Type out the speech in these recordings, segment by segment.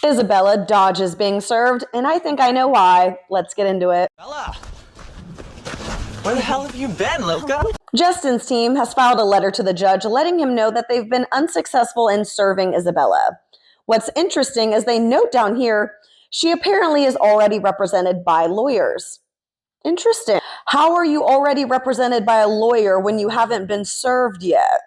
Isabella dodges being served, and I think I know why. Let's get into it. Bella! Where the hell have you been, Loca? Justin's team has filed a letter to the judge letting him know that they've been unsuccessful in serving Isabella. What's interesting is they note down here, she apparently is already represented by lawyers. Interesting. How are you already represented by a lawyer when you haven't been served yet?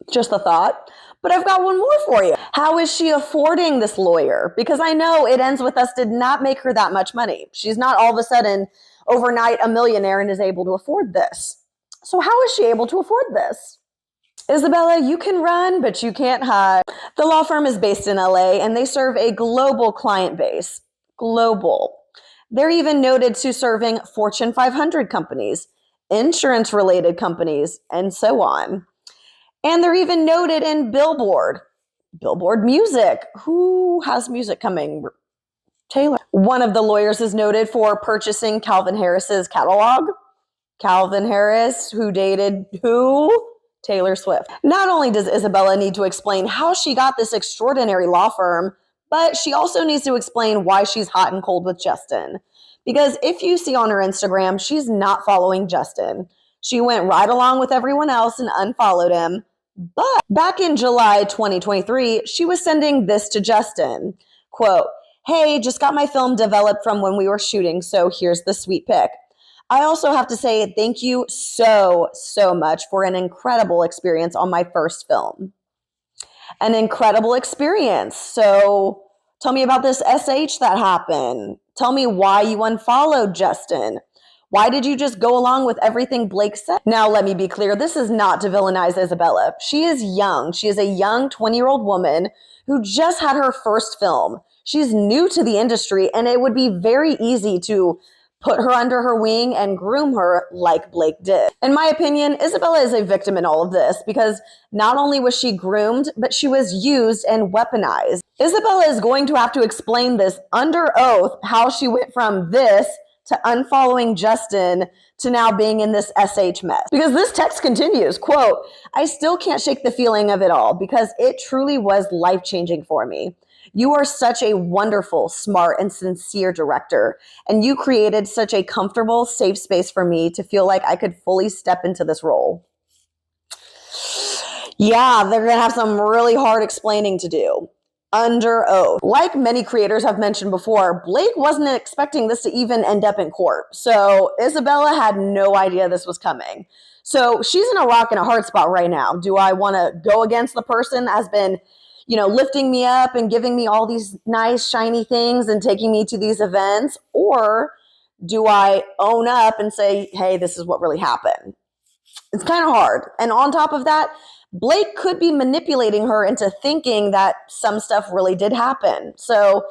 Just a thought. But I've got one more for you. How is she affording this lawyer? Because I know It Ends With Us did not make her that much money. She's not all of a sudden overnight a millionaire and is able to afford this. So how is she able to afford this? Isabella, you can run, but you can't hide. The law firm is based in LA and they serve a global client base. Global. They're even noted to serving Fortune 500 companies, insurance-related companies, and so on. And they're even noted in Billboard music. Who has music coming? Taylor. One of the lawyers is noted for purchasing Calvin Harris's catalog. Calvin Harris, who dated who? Taylor Swift. Not only does Isabella need to explain how she got this extraordinary law firm, but she also needs to explain why she's hot and cold with Justin. Because if you see on her Instagram, she's not following Justin. She went right along with everyone else and unfollowed him. But back in July 2023, she was sending this to Justin. Quote, "Hey, just got my film developed from when we were shooting, so here's the sweet pic. I also have to say thank you so much for an incredible experience on my first film." An incredible experience. So tell me about this SH that happened. Tell me why you unfollowed Justin. Why did you just go along with everything Blake said? Now, let me be clear. This is not to villainize Isabella. She is young. She is a young 20-year-old woman who just had her first film. She's new to the industry, and it would be very easy to put her under her wing and groom her like Blake did. In my opinion, Isabella is a victim in all of this because not only was she groomed, but she was used and weaponized. Isabella is going to have to explain this under oath, how she went from this to unfollowing Justin to now being in this SH mess. Because this text continues, quote, "I still can't shake the feeling of it all because it truly was life-changing for me. You are such a wonderful, smart, and sincere director, and you created such a comfortable, safe space for me to feel like I could fully step into this role." Yeah, they're going to have some really hard explaining to do. Under oath. Like many creators have mentioned before, Blake wasn't expecting this to even end up in court. So Isabella had no idea this was coming. So she's in a rock and a hard spot right now. Do I want to go against the person that has been, lifting me up and giving me all these nice, shiny things and taking me to these events? Or do I own up and say, hey, this is what really happened? It's kind of hard. And on top of that, Blake could be manipulating her into thinking that some stuff really did happen. So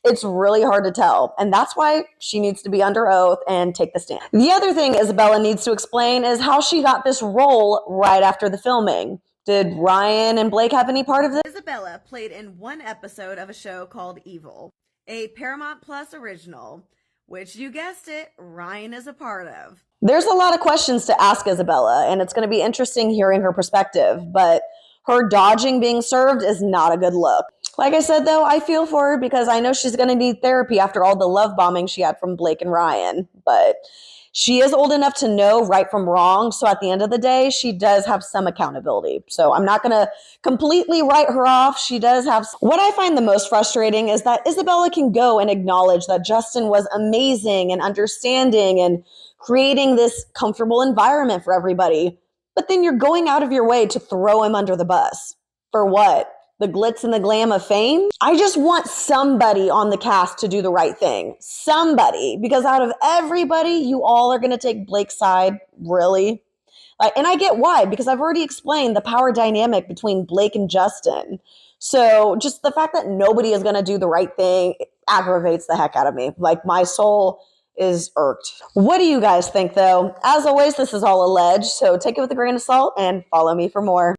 it's really hard to tell. And that's why she needs to be under oath and take the stand. The other thing Isabella needs to explain is how she got this role right after the filming. Did Ryan and Blake have any part of this? Isabella played in one episode of a show called Evil, a Paramount Plus original, which you guessed it, Ryan is a part of. There's a lot of questions to ask Isabella, and it's going to be interesting hearing her perspective, but her dodging being served is not a good look. Like I said, though, I feel for her because I know she's going to need therapy after all the love bombing she had from Blake and Ryan, but she is old enough to know right from wrong, so at the end of the day, she does have some accountability. So I'm not going to completely write her off. She does have... What I find the most frustrating is that Isabella can go and acknowledge that Justin was amazing and understanding and creating this comfortable environment for everybody. But then you're going out of your way to throw him under the bus. For what? The glitz and the glam of fame? I just want somebody on the cast to do the right thing. Somebody. Because out of everybody, you all are going to take Blake's side. Really? And I get why. Because I've already explained the power dynamic between Blake and Justin. So just the fact that nobody is going to do the right thing aggravates the heck out of me. My soul is irked. What do you guys think, though? As always, this is all alleged, so take it with a grain of salt and follow me for more.